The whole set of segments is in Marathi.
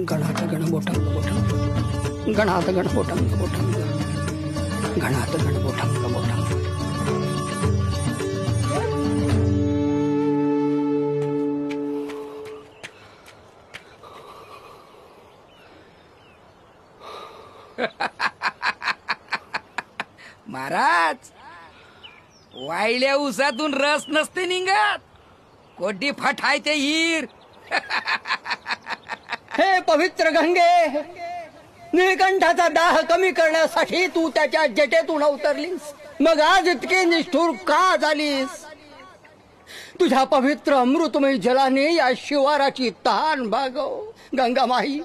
गणात गणबोटंग बोटंग गणात गणबोटंग बोटंग गणात गणबोटंग बोटंग. महाराज, वायल्या उसातून रस नसते निघत, कोटी फटायचे हिर. हे पवित्र गंगे, निळकंठाचा दाह कमी करण्यासाठी तू त्याच्या जटेतून अवतरलीस, मग आज इतके निष्ठुर का झालीस? तुझ्या पवित्र अमृतमयी जलाने या शिवाराची तहान भागव. गंगामाई,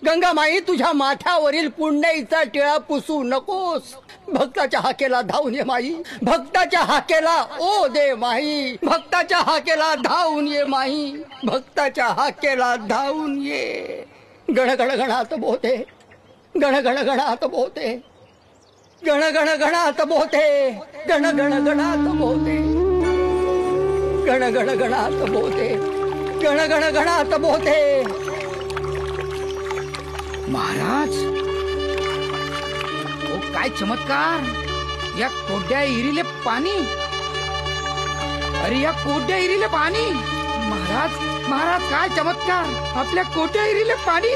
गंगामाई, तुझ्या माथ्यावरील पुण्याईचा टिळा पुसू नकोस. भक्ताच्या हाकेला धावून ये माई, भक्ताच्या हाकेला ओ दे माई, भक्ताच्या हाकेला धावून ये माई, भक्ताच्या हाकेला धावून ये. गण गण गणात बोते, गण गण गणात बोते, गण गण गणात बोते, गण गण गणात बोते, गण गण गणात बोते, गण गण गणात बोते. महाराज, ओ काय चमत्कार! या कोड्या हिरीले पाणी, अरे या कोड्या हिरीले पाणी. महाराज, महाराज, काय चमत्कार! आपल्या कोट्या हिरीले पाणी.